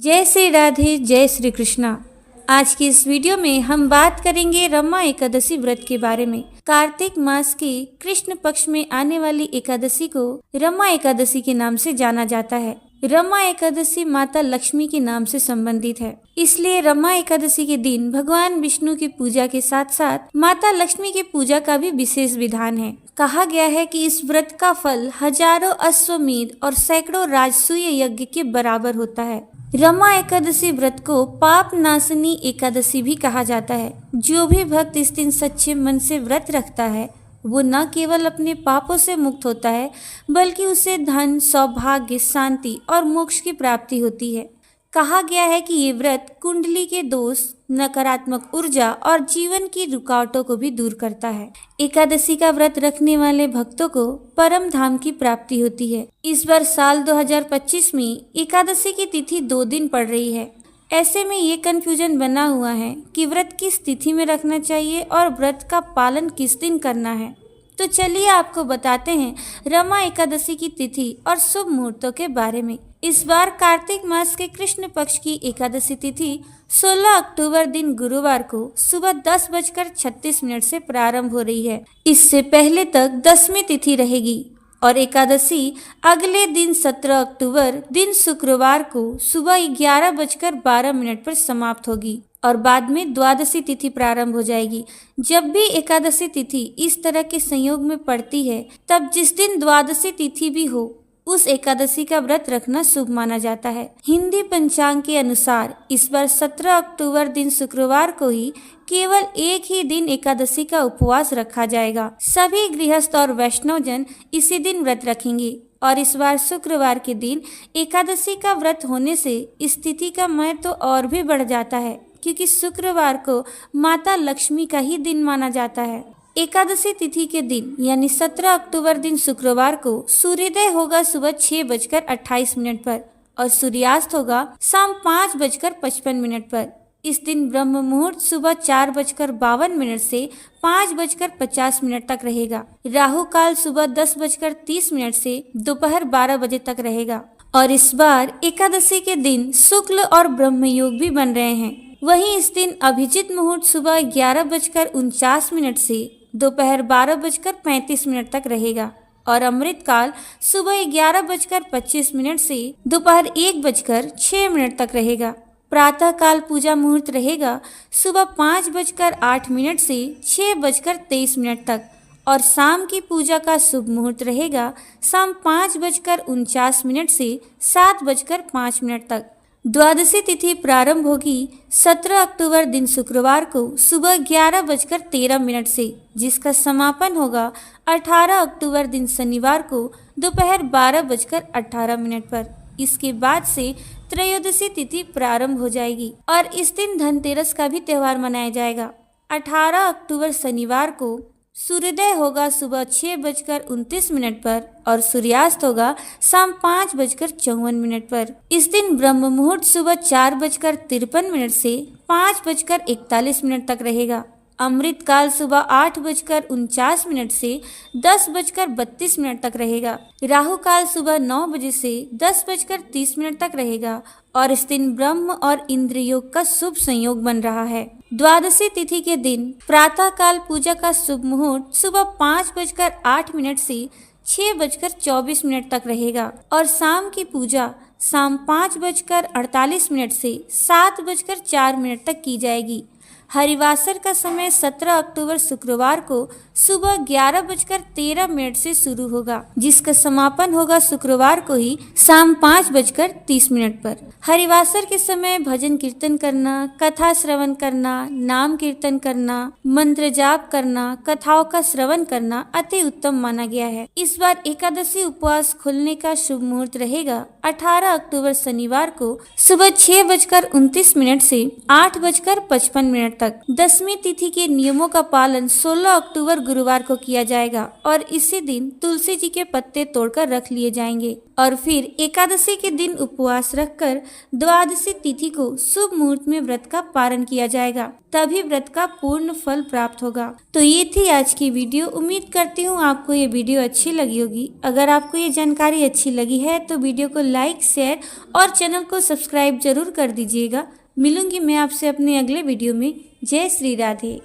जय श्री राधे, जय श्री कृष्णा। आज की इस वीडियो में हम बात करेंगे रमा एकादशी व्रत के बारे में। कार्तिक मास के कृष्ण पक्ष में आने वाली एकादशी को रमा एकादशी के नाम से जाना जाता है। रमा एकादशी माता लक्ष्मी के नाम से संबंधित है, इसलिए रमा एकादशी के दिन भगवान विष्णु की पूजा के साथ साथ माता लक्ष्मी की पूजा का भी विशेष विधान है। कहा गया है कि इस व्रत का फल हजारों अश्वमेध और सैकड़ों राजसूय यज्ञ के बराबर होता है। रमा एकादशी व्रत को पाप नाशनी एकादशी भी कहा जाता है। जो भी भक्त इस दिन सच्चे मन से व्रत रखता है वो न केवल अपने पापों से मुक्त होता है बल्कि उसे धन, सौभाग्य, शांति और मोक्ष की प्राप्ति होती है। कहा गया है कि ये व्रत कुंडली के दोष, नकारात्मक ऊर्जा और जीवन की रुकावटों को भी दूर करता है। एकादशी का व्रत रखने वाले भक्तों को परम धाम की प्राप्ति होती है। इस बार साल 2025 में एकादशी की तिथि 2 दिन पड़ रही है। ऐसे में ये कंफ्यूजन बना हुआ है कि व्रत किस तिथि में रखना चाहिए और व्रत का पालन किस दिन करना है। तो चलिए आपको बताते हैं रमा एकादशी की तिथि और शुभ मुहूर्तों के बारे में। इस बार कार्तिक मास के कृष्ण पक्ष की एकादशी तिथि 16 अक्टूबर दिन गुरुवार को सुबह 10:36 से प्रारंभ हो रही है। इससे पहले तक 10वीं तिथि रहेगी और एकादशी अगले दिन 17 अक्टूबर दिन शुक्रवार को सुबह 11:12 पर समाप्त होगी और बाद में द्वादशी तिथि प्रारंभ हो जाएगी। जब भी एकादशी तिथि इस तरह के संयोग में पड़ती है तब जिस दिन द्वादशी तिथि भी हो उस एकादशी का व्रत रखना शुभ माना जाता है। हिंदी पंचांग के अनुसार इस बार 17 अक्टूबर दिन शुक्रवार को ही केवल एक ही दिन एकादशी का उपवास रखा जाएगा। सभी गृहस्थ और वैष्णव जन इसी दिन व्रत रखेंगे और इस बार शुक्रवार के दिन एकादशी का व्रत होने से इस तिथि का महत्व तो और भी बढ़ जाता है, क्योंकि शुक्रवार को माता लक्ष्मी का ही दिन माना जाता है। एकादशी तिथि के दिन यानी 17 अक्टूबर दिन शुक्रवार को सूर्योदय होगा सुबह 6:28 पर और सूर्यास्त होगा शाम 5:55 पर। इस दिन ब्रह्म मुहूर्त सुबह 4:52 से 5:50 तक रहेगा। राहु काल सुबह 10:30 से दोपहर 12 बजे तक रहेगा और इस बार एकादशी के दिन शुक्ल और ब्रह्म योग भी बन रहे हैं। वहीं इस दिन अभिजित मुहूर्त सुबह 11:49 से दोपहर 12:35 तक रहेगा और अमृत काल सुबह 11:25 से दोपहर 1:06 तक रहेगा। प्रातः काल पूजा मुहूर्त रहेगा सुबह 5:08 से 6:23 तक और शाम की पूजा का शुभ मुहूर्त रहेगा शाम 5:49 से 7:05 तक। द्वादशी तिथि प्रारंभ होगी 17 अक्टूबर दिन शुक्रवार को सुबह 11:13 से, जिसका समापन होगा 18 अक्टूबर दिन शनिवार को दोपहर 12:18 पर। इसके बाद से त्रयोदशी तिथि प्रारंभ हो जाएगी और इस दिन धनतेरस का भी त्योहार मनाया जाएगा। 18 अक्टूबर शनिवार को सूर्योदय होगा सुबह 6:29 पर और सूर्यास्त होगा शाम 5:54 पर। इस दिन ब्रह्म मुहूर्त सुबह 4:53 से 5:41 तक रहेगा। अमृत काल सुबह 8:49 से 10:32 तक रहेगा। राहु काल सुबह 9 बजे से 10:30 तक रहेगा और इस दिन ब्रह्म और इंद्र योग का शुभ संयोग बन रहा है। द्वादशी तिथि के दिन प्रातः काल पूजा का शुभ मुहूर्त सुबह 5:08 से 6:24 तक रहेगा और शाम की पूजा शाम 5:48 से 7:04 तक की जाएगी। हरिवासर का समय 17 अक्टूबर शुक्रवार को सुबह 11:13 से शुरू होगा, जिसका समापन होगा शुक्रवार को ही शाम 5:30 पर। हरिवासर के समय भजन कीर्तन करना, कथा श्रवण करना, नाम कीर्तन करना, मंत्र जाप करना, कथाओं का श्रवण करना अति उत्तम माना गया है। इस बार एकादशी उपवास खुलने का शुभ मुहूर्त रहेगा 18 अक्टूबर शनिवार को सुबह 6:29 से 8:55 तक। दशमी तिथि के नियमों का पालन 16 अक्टूबर गुरुवार को किया जाएगा और इसी दिन तुलसी जी के पत्ते तोड़कर रख लिए जाएंगे और फिर एकादशी के दिन उपवास रखकर द्वादशी तिथि को शुभ मुहूर्त में व्रत का पारण किया जाएगा, तभी व्रत का पूर्ण फल प्राप्त होगा। तो ये थी आज की वीडियो। उम्मीद करती हूँ आपको ये वीडियो अच्छी लगी होगी। अगर आपको ये जानकारी अच्छी लगी है तो वीडियो को लाइक, शेयर और चैनल को सब्सक्राइब जरूर कर दीजिएगा। मिलूंगी मैं आपसे अपने अगले वीडियो में। जय श्री राधे।